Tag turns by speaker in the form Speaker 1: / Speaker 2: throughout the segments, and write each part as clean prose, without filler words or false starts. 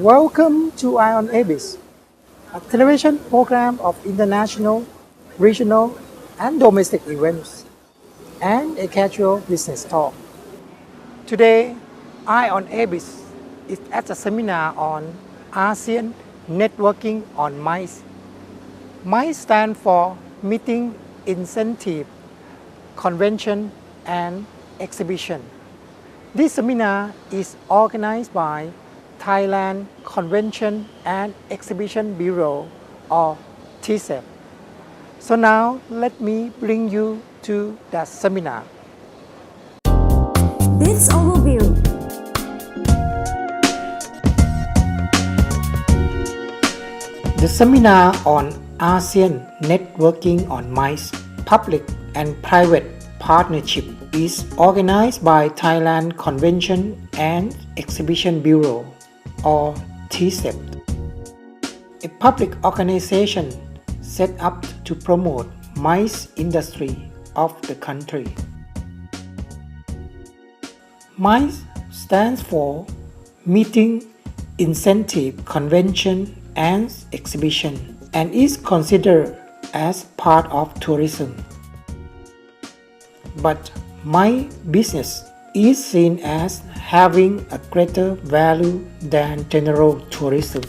Speaker 1: Welcome to Eye on Abyss, a television program of international, regional, and domestic events, and a casual business talk. Today, Eye on Abyss is at a seminar on ASEAN Networking on MICE. MICE stands for Meeting, Incentive, Convention, and Exhibition. This seminar is organized by Thailand Convention and Exhibition Bureau or TCEB. So now let me bring you to that seminar.
Speaker 2: This overview.
Speaker 1: The seminar on ASEAN Networking on MICE, Public and Private Partnership is organized by Thailand Convention and Exhibition Bureau or TCEB, a public organization set up to promote MICE industry of the country. MICE stands for Meeting, Incentive, Convention and Exhibition and is considered as part of tourism. But my business is seen as having a greater value than general tourism.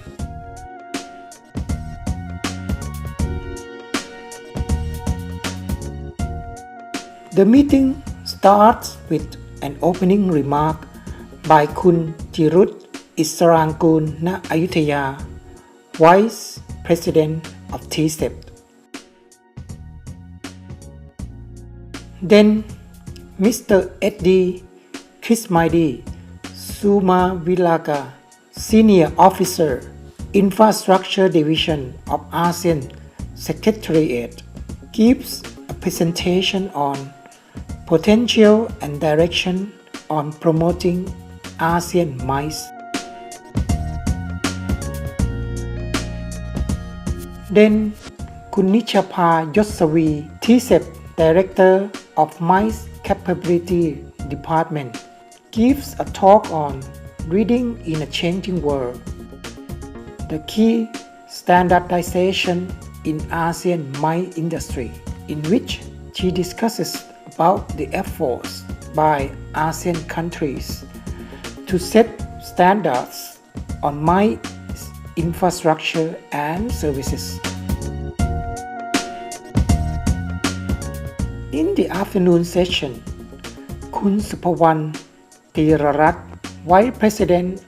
Speaker 1: The meeting starts with an opening remark by Kun Thirut Isarangkoon Na Ayuthaya, Vice President of TCEB. Then Mr. Eddie Krismaidi Sumavilaga, Senior Officer, Infrastructure Division of ASEAN Secretariat, gives a presentation on potential and direction on promoting ASEAN MICE. Then Kunichapa Yossavi, TCEB Director of MICE Capability Department, gives a talk on Reading in a Changing World, the key standardization in ASEAN MICE industry, in which she discusses about the efforts by ASEAN countries to set standards on MICE infrastructure and services. In the afternoon session, Kun Supawan Thirarat, Vice President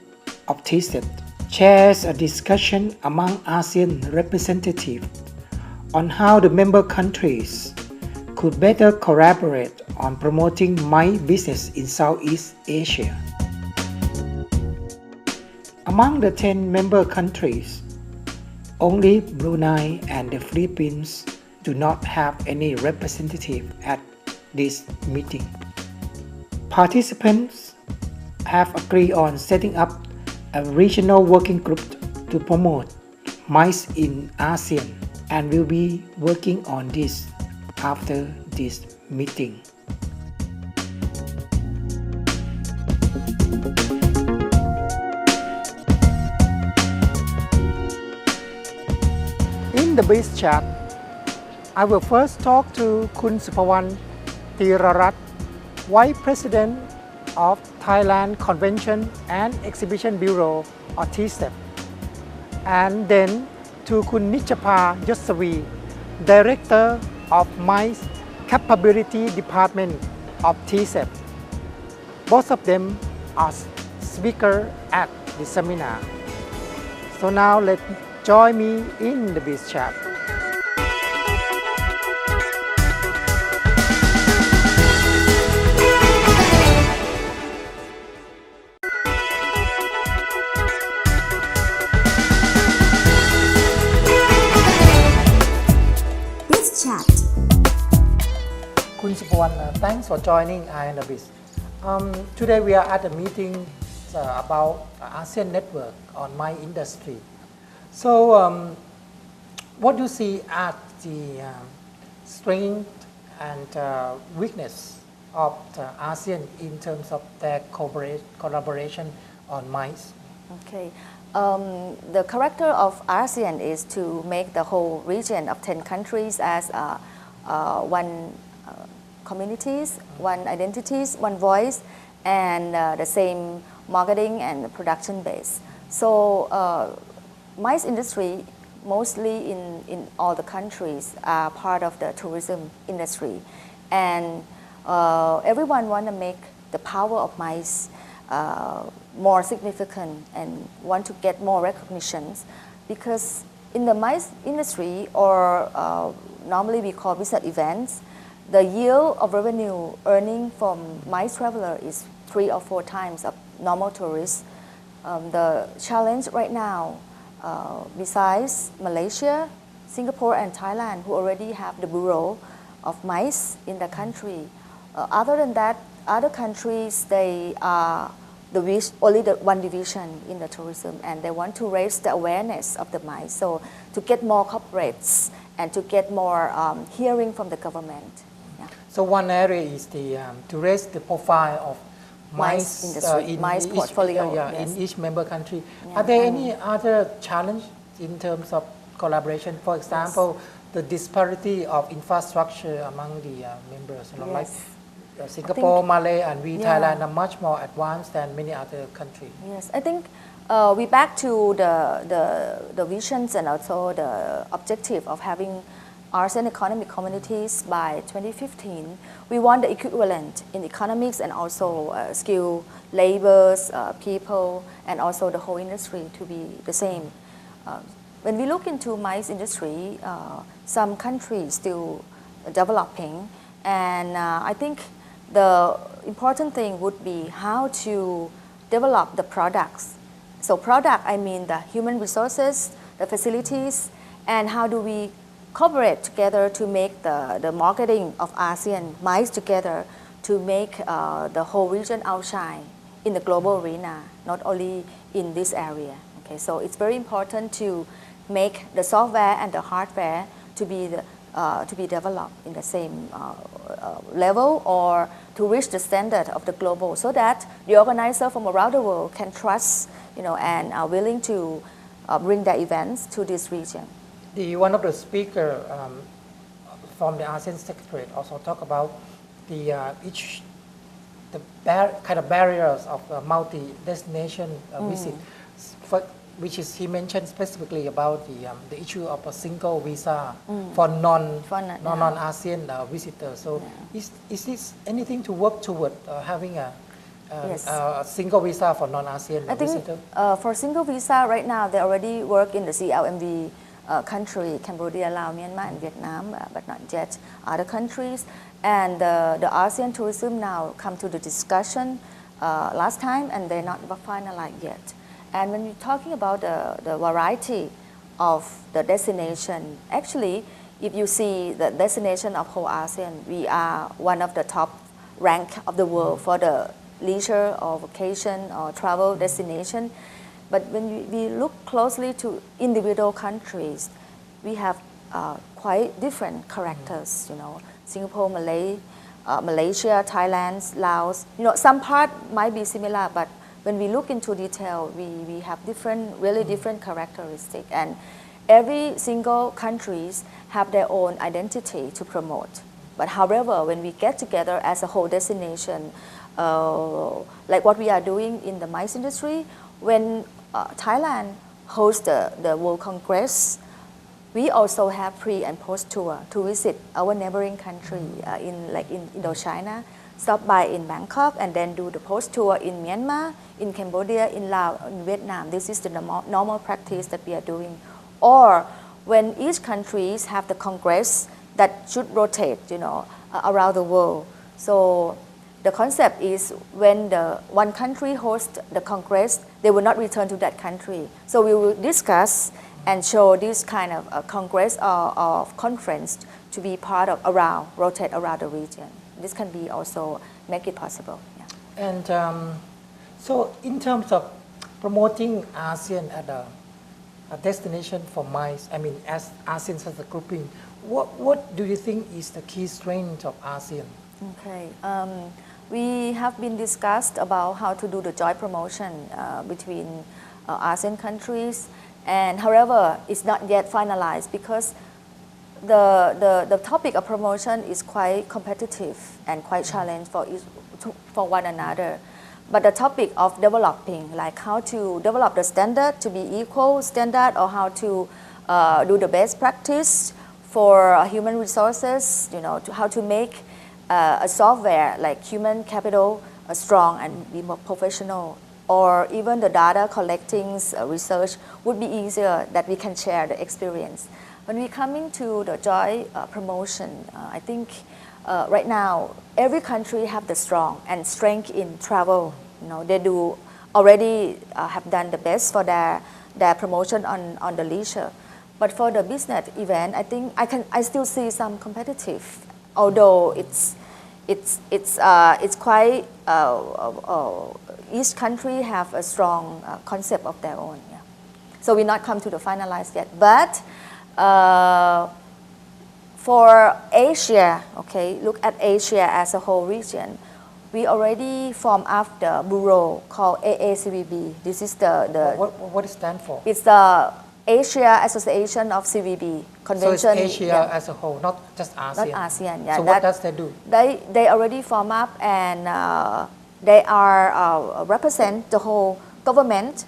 Speaker 1: of TCEB, chairs a discussion among ASEAN representatives on how the member countries could better collaborate on promoting MICE business in Southeast Asia. Among the 10 member countries, only Brunei and the Philippines do not have any representative at this meeting. Participants have agreed on setting up a regional working group to promote MICE in ASEAN and will be working on this after this meeting. In the base chat, I will first talk to Kun Supawan Thirarat, Vice President of Thailand Convention and Exhibition Bureau or TCEB, and then to Kun Nichapa Yossavi, Director of MICE Capability Department of TCEB. Both of them are speakers at the seminar. So now join me in the biz chat. Kun Supawan, thanks for joining Eye on the Biz. Today we are at a meeting about ASEAN network on my industry. So what do you see as the strength and weakness of the ASEAN in terms of their collaboration on MICE?
Speaker 2: Okay. The character of ASEAN is to make the whole region of 10 countries as one communities, one identities, one voice, and the same marketing and production base. So MICE industry, mostly in all the countries, are part of the tourism industry. And everyone want to make the power of MICE more significant and want to get more recognitions, because in the MICE industry, or normally we call business events, the yield of revenue earning from MICE traveler is 3 or 4 times of normal tourists. The challenge right now, besides Malaysia, Singapore and Thailand, who already have the bureau of MICE in the country, other than that, other countries, they are only the one division in the tourism, and they want to raise the awareness of the MICE, so to get more corporates and to get more hearing from the government. Yeah.
Speaker 1: So one area is to raise the profile of MICE
Speaker 2: industry, MICE portfolio,
Speaker 1: in each member country. Are there any other challenge in terms of collaboration? For example, the disparity of infrastructure among the members, like Singapore, Malay, and Thailand are much more advanced than many other countries.
Speaker 2: Yes, I think we back to the visions and also the objective of having ASEAN economic communities by 2015. We want the equivalent in economics and also skilled laborers, people, and also the whole industry to be the same. When we look into MICE industry, some countries still developing, and I think the important thing would be how to develop the products. So product, I mean the human resources, the facilities, and how do we cooperate together to make the marketing of ASEAN MICE together to make the whole region outshine in the global arena, not only in this area. Okay, so it's very important to make the software and the hardware to be developed in the same level, or to reach the standard of the global, so that the organizer from around the world can trust, and are willing to bring their events to this region.
Speaker 1: One of the speakers from the ASEAN Secretariat also talk about kind of barriers of multi-destination visit, which is he mentioned specifically about the issue of a single visa for non-ASEAN visitors. So is this anything to work toward having a single visa for non-ASEAN visitors?
Speaker 2: I think for single visa right now, they already work in the CLMV country, Cambodia, Laos, Myanmar, and Vietnam, but not yet other countries. And the ASEAN tourism now come to the discussion last time, and they're not finalized yet. And when we're talking about the variety of the destination, actually, if you see the destination of whole ASEAN, we are one of the top rank of the world for the leisure or vacation or travel destination. But when we look closely to individual countries, we have quite different characters. Singapore, Malaysia, Thailand, Laos. Some part might be similar, but when we look into detail, we have really different characteristics, and every single countries have their own identity to promote. But however, when we get together as a whole destination, like what we are doing in the MICE industry, when Thailand hosts the World Congress, we also have pre and post tour to visit our neighboring country in Indochina, stop by in Bangkok, and then do the post tour in Myanmar, in Cambodia, in Laos, in Vietnam. This is the normal practice that we are doing. Or when each countries have the congress that should rotate, around the world. So the concept is when the one country hosts the congress, they will not return to that country. So we will discuss and show this kind of congress or conference to be part of rotate around the region. This can be also make it possible. Yeah.
Speaker 1: And so in terms of promoting ASEAN as a destination for MICE, as ASEAN as a grouping, what do you think is the key strength of ASEAN?
Speaker 2: Okay. We have been discussed about how to do the joint promotion between ASEAN countries. And however, it's not yet finalized because the topic of promotion is quite competitive and quite challenging for one another. But the topic of developing, like how to develop the standard to be equal standard, or how to do the best practice for human resources, how to make a software like human capital strong and be more professional, or even the data collecting research would be easier that we can share the experience. When we come into the joint promotion, I think right now every country have the strong and strength in travel. They do already have done the best for their promotion on the leisure. But for the business event, I think I still see some competitive, although it's quite each country have a strong concept of their own. Yeah. So we not come to the finalized yet, but for Asia, okay, look at Asia as a whole region. We already formed up the bureau called AACVB. This is the
Speaker 1: what it stand for?
Speaker 2: It's the Asia Association of CVB Convention.
Speaker 1: So it's Asia as a whole, not just ASEAN.
Speaker 2: Not ASEAN, yeah.
Speaker 1: So what does they do?
Speaker 2: They already form up, and they are represent the whole government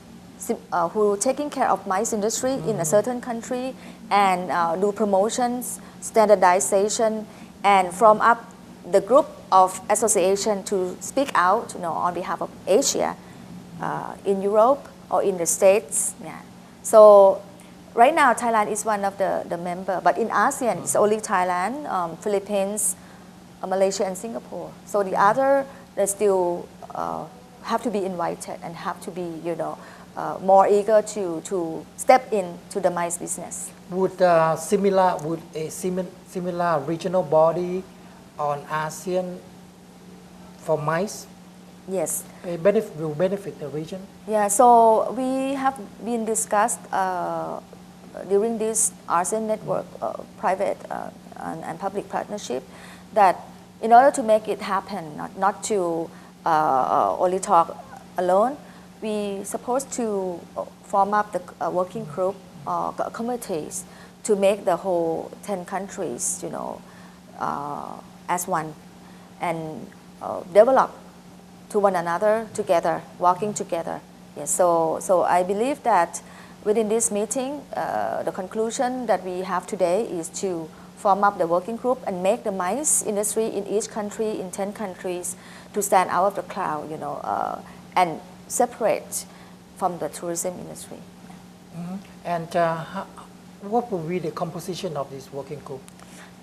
Speaker 2: who taking care of mice industry in a certain country, and do promotions, standardization, and form up the group of association to speak out, on behalf of Asia, in Europe or in the States. Yeah. So right now Thailand is one of the member, but in ASEAN it's only Thailand, Philippines, Malaysia, and Singapore. So the other, they still have to be invited and have to be, more eager to step into the mice business.
Speaker 1: Would a similar regional body on ASEAN for mice?
Speaker 2: Yes.
Speaker 1: Will benefit the region?
Speaker 2: Yeah, so we have been discussed during this ASEAN network, private and public partnership, that in order to make it happen, not to only talk alone, we supposed to form up the working group or committees to make the whole 10 countries, as one, and develop to one another together, working together. Yes, so I believe that within this meeting, the conclusion that we have today is to form up the working group and make the mice industry in each country, in 10 countries, to stand out of the crowd, and separate from the tourism industry.
Speaker 1: Mm-hmm. And what will be the composition of this working group?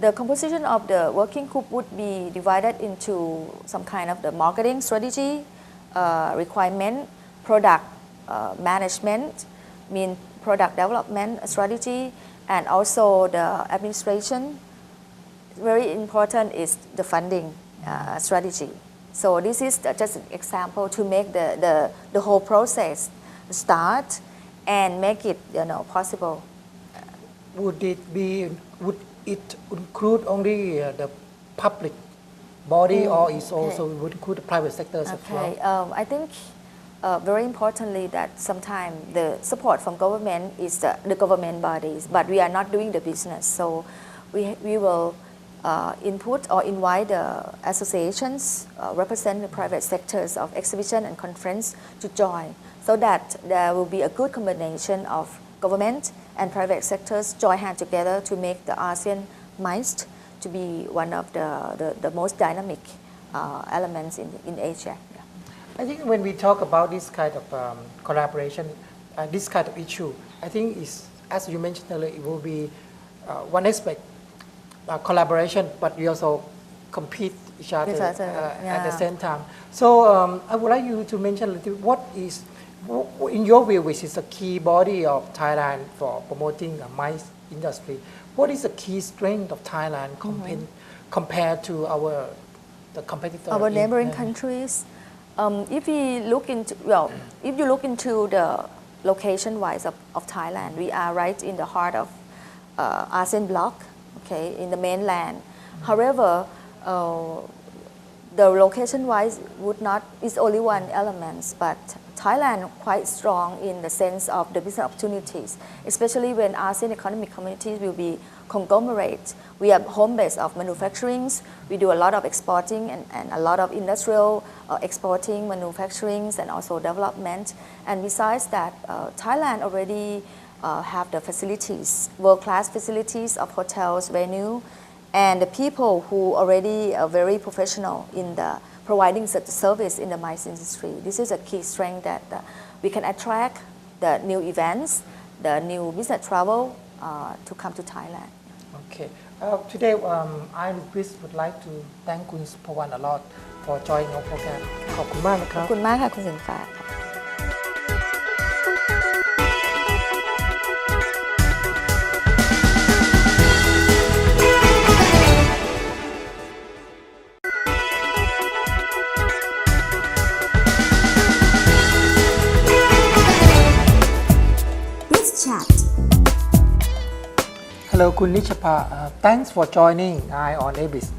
Speaker 2: The composition of the working group would be divided into some kind of the marketing strategy, requirement, product management, product development strategy, and also the administration. Very important is the funding strategy. So this is just an example to make the whole process start and make it possible.
Speaker 1: Would it include only the public body, or is also would include the private sectors as well?
Speaker 2: I think very importantly that sometimes the support from government is the government bodies, but we are not doing the business. So we will input or invite the associations represent the private sectors of exhibition and conference to join, so that there will be a good combination of government and private sectors join hands together to make the ASEAN MICE to be one of the most dynamic elements in Asia. Yeah.
Speaker 1: I think when we talk about this kind of collaboration, this kind of issue, I think is, as you mentioned earlier, it will be one aspect, collaboration, but we also compete each other at the same time. So I would like you to mention a little bit, what is, in your view, which is a key body of Thailand for promoting the mice industry, what is the key strength of Thailand compared to the competitors?
Speaker 2: Our neighboring countries. If you look into the location-wise of Thailand, we are right in the heart of ASEAN bloc, okay, in the mainland. However, the location-wise is only one element, but Thailand quite strong in the sense of the business opportunities, especially when ASEAN economic communities will be conglomerate. We are home base of manufacturing. We do a lot of exporting and a lot of industrial exporting, manufacturing, and also development. And besides that, Thailand already have the facilities, world-class facilities of hotels, venue, and the people who already are very professional in the providing service in the MICE industry. This is a key strength that we can attract the new events, the new business travel to come to Thailand.
Speaker 1: Okay. Today, I would like to thank Kun Pawan a lot for joining our program. ขอบคุณมากนะครับ
Speaker 2: ขอบคุณมากค่ะคุณสิงฟ้า
Speaker 1: Hello, Kun Nichapa. Thanks for joining I on ABIS.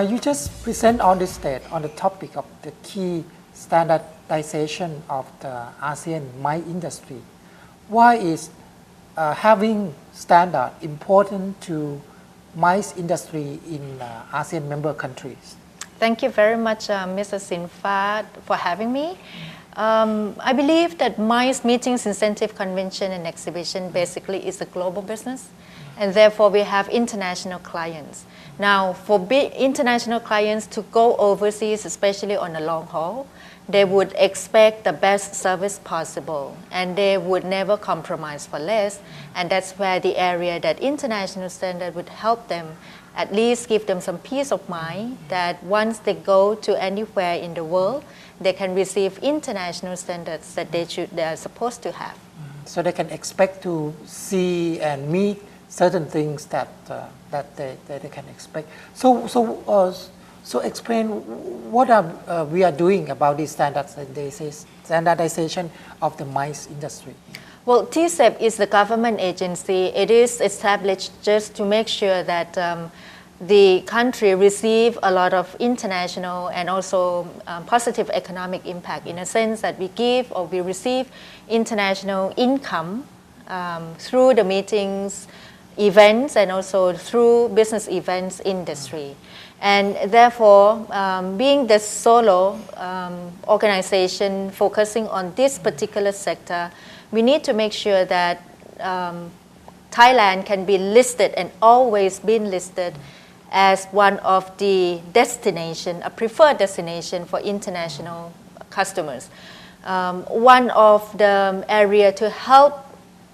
Speaker 1: You just present on the stage on the topic of the key standardization of the ASEAN MICE industry. Why is having standard important to MICE industry in ASEAN member countries?
Speaker 3: Thank you very much, Mr. Sinfa, for having me. I believe that MICE Meetings, Incentive Convention and Exhibition basically is a global business, and therefore we have international clients. Now, for international clients to go overseas, especially on a long haul, they would expect the best service possible, and they would never compromise for less, and that's where the area that international standard would help them, at least give them some peace of mind that once they go to anywhere in the world, they can receive international standards that they are supposed to have.
Speaker 1: So they can expect to see and meet certain things that they can expect. So explain what we are doing about this standardization of the MICE industry.
Speaker 3: Well, TCEB is the government agency. It is established just to make sure that the country receive a lot of international and also positive economic impact, in a sense that we give or we receive international income through the meetings, events, and also through business events industry. And therefore, being the solo organization focusing on this particular sector, we need to make sure that Thailand can be listed and always been listed as one of the destination, a preferred destination for international customers. One of the area to help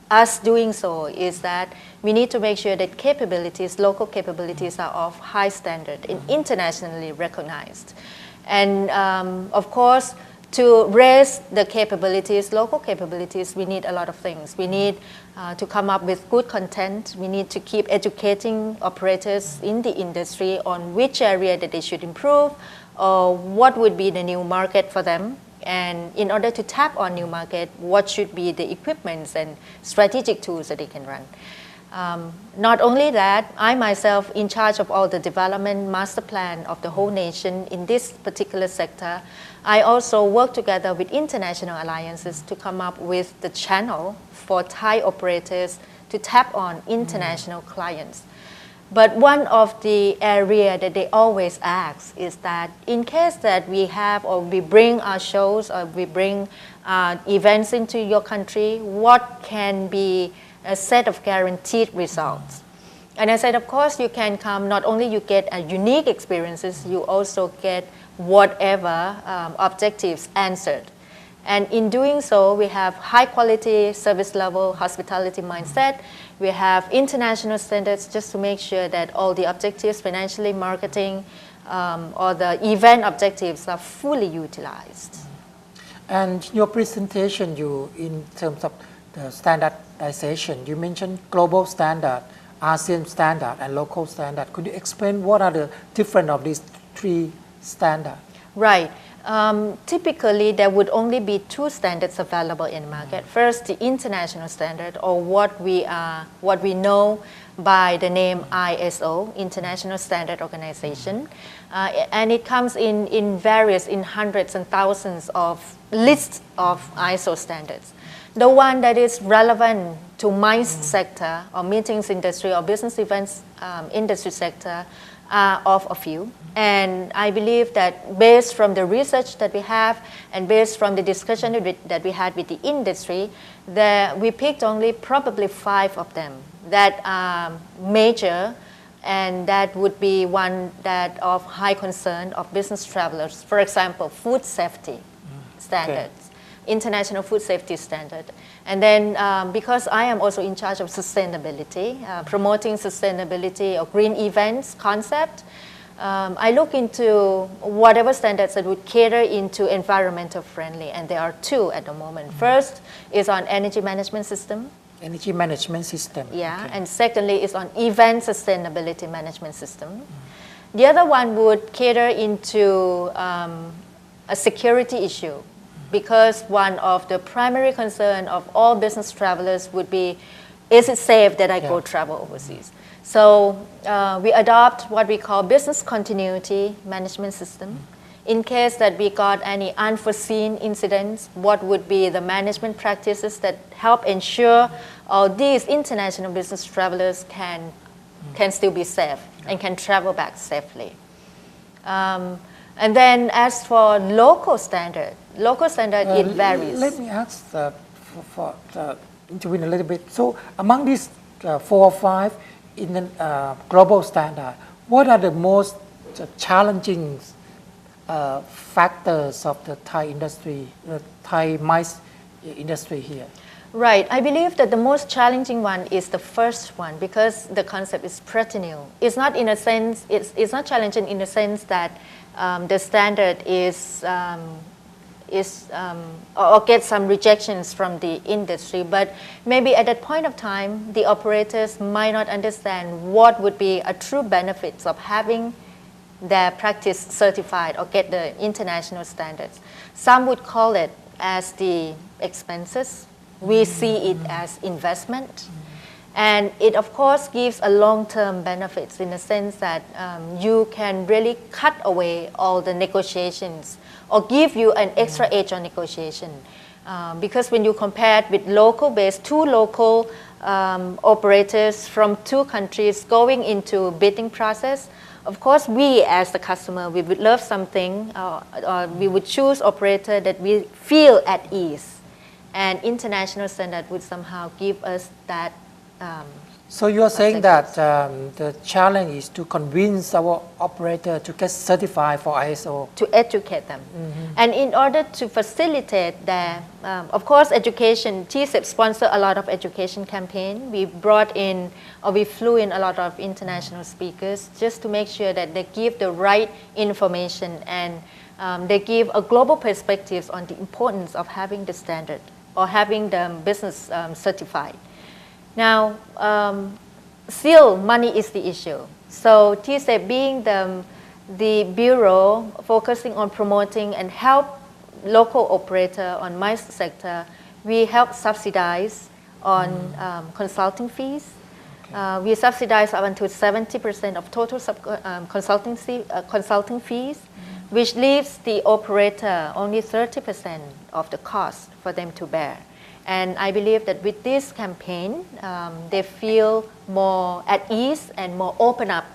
Speaker 3: us doing so is that we need to make sure that capabilities, local capabilities are of high standard and internationally recognized. And of course, to raise the capabilities, local capabilities, we need a lot of things. We need to come up with good content. We need to keep educating operators in the industry on which area that they should improve, or what would be the new market for them. And in order to tap on new market, what should be the equipments and strategic tools that they can run. Not only that, I myself in charge of all the development master plan of the whole nation in this particular sector. I also work together with international alliances to come up with the channel for Thai operators to tap on international clients. But one of the area that they always ask is that in case that we have or we bring our shows or we bring events into your country, what can be a set of guaranteed results? And I said, of course, you can come, not only you get a unique experiences, you also get whatever objectives answered. And in doing so, we have high quality service level, hospitality mindset. We have international standards just to make sure that all the objectives, financially, marketing, or the event objectives are fully utilized.
Speaker 1: And your presentation, in terms of the standardization, you mentioned global standard, ASEAN standard, and local standard. Could you explain what are the different of these three standards?
Speaker 3: Right. Typically, there would only be two standards available in the market. First, the international standard, or what we know by the name ISO, International Standard Organization. And it comes in hundreds and thousands of lists of ISO standards. The one that is relevant to MICE sector or meetings industry or business events industry sector are of a few. And I believe that based from the research that we have and based from the discussion that we had with the industry, that we picked only probably 5 of them that are major and that would be one that of high concern of business travelers. For example, food safety standards, international food safety standard. And then because I am also in charge of sustainability, promoting sustainability or green events concept, I look into whatever standards that would cater into environmental friendly, and there are 2 at the moment. First is on energy management system.
Speaker 1: Energy management system.
Speaker 3: Yeah, and secondly is on event sustainability management system. The other one would cater into a security issue, because one of the primary concern of all business travelers would be, is it safe that I go travel overseas? So we adopt what we call business continuity management system. In case that we got any unforeseen incidents, what would be the management practices that help ensure all these international business travelers can still be safe and can travel back safely. And then as for local standard, it varies.
Speaker 1: Let me ask intervene a little bit. So among these 4 or 5 in the global standard, what are the most challenging factors of the Thai industry, the Thai MICE industry here?
Speaker 3: Right. I believe that the most challenging one is the first one, because the concept is pretty new. It's not in a sense, it's not challenging in the sense that the standard is or get some rejections from the industry, but maybe at that point of time, the operators might not understand what would be a true benefits of having their practice certified or get the international standards. Some would call it as the expenses. We see it as investment. And it, of course, gives a long-term benefits in the sense that you can really cut away all the negotiations or give you an extra edge on negotiation. Because when you compare it with local-based, 2 local operators from 2 countries going into bidding process, of course, we as the customer, we would love something, or we would choose operator that we feel at ease. And international standard would somehow give us that.
Speaker 1: So you are saying that the challenge is to convince our operator to get certified for ISO.
Speaker 3: To educate them. And in order to facilitate their, of course, education, TCEB sponsor a lot of education campaign. We brought in, or we flew in a lot of international speakers just to make sure that they give the right information and they give a global perspectives on the importance of having the standard or having the business certified. Now, still money is the issue. So TCEB being the bureau focusing on promoting and help local operator on MICE sector, we help subsidize on consulting fees. We subsidize up to 70% of total consulting fees, which leaves the operator only 30% of the cost for them to bear. And I believe that with this campaign, they feel more at ease and more open up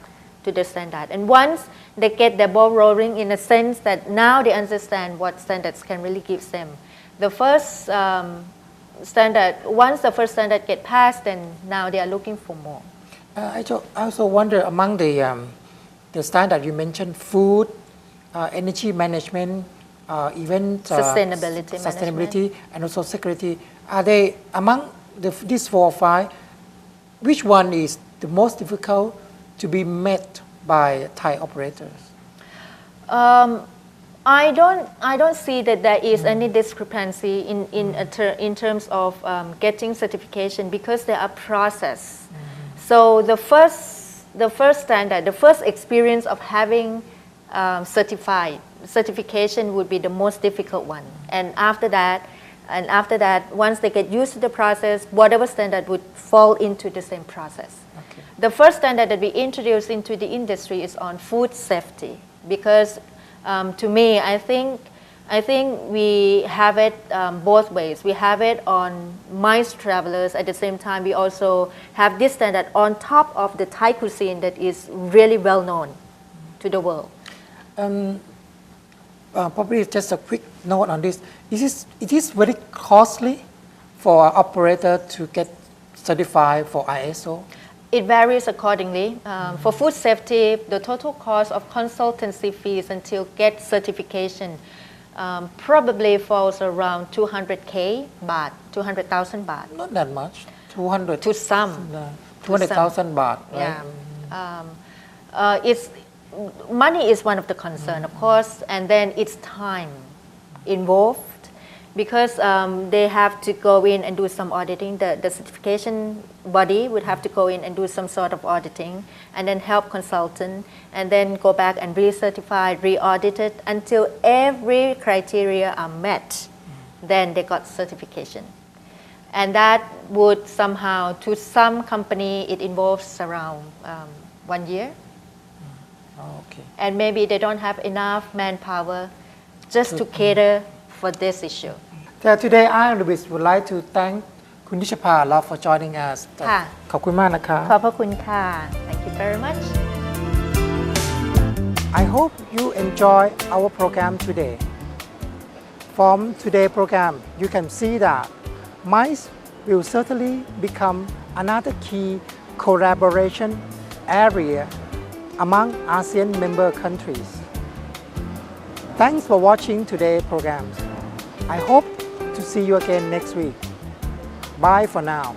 Speaker 3: to the standard. And once they get their ball rolling in a sense that now they understand what standards can really give them. The first standard, once the first standard get passed, then now they are looking for more.
Speaker 1: I also wonder among the standard you mentioned, food, energy management, event sustainability, and also security. Are they among these 4 or 5? Which one is the most difficult to be met by Thai operators?
Speaker 3: I don't see that there is any discrepancy in terms of getting certification, because there are process. So the first standard, the first experience of having certification would be the most difficult one. And after that, once they get used to the process, whatever standard would fall into the same process. The first standard that we introduced into the industry is on food safety, because to me, I think we have it both ways. We have it on MICE travelers. At the same time, we also have this standard on top of the Thai cuisine that is really well known to the world.
Speaker 1: Probably just a quick note on this. It is very costly for an operator to get certified for ISO.
Speaker 3: It varies accordingly. For food safety, the total cost of consultancy fees until get certification probably falls around 200K baht, 200,000 baht.
Speaker 1: Not that much. 200.
Speaker 3: To some.
Speaker 1: 200,000 baht. Right?
Speaker 3: Yeah. It's money is one of the concern, of course, and then it's time involved, because they have to go in and do some auditing. The certification body would have to go in and do some sort of auditing, and then help consultant, and then go back and recertify, re-audit it until every criteria are met. Then they got certification. And that would somehow, to some company, it involves around 1 year.
Speaker 1: Okay.
Speaker 3: And maybe they don't have enough manpower just to cater for this issue.
Speaker 1: Today, I would like to thank คุณนิชภา a lot for joining us.
Speaker 3: ค่ะ
Speaker 1: ขอบคุณมากนะคะ
Speaker 3: ขอบพระคุณค่ะ Thank you very much.
Speaker 1: I hope you enjoy our program today. From today's program, you can see that MICE will certainly become another key collaboration area among ASEAN member countries. Thanks for watching today's program. I hope to see you again next week. Bye for now.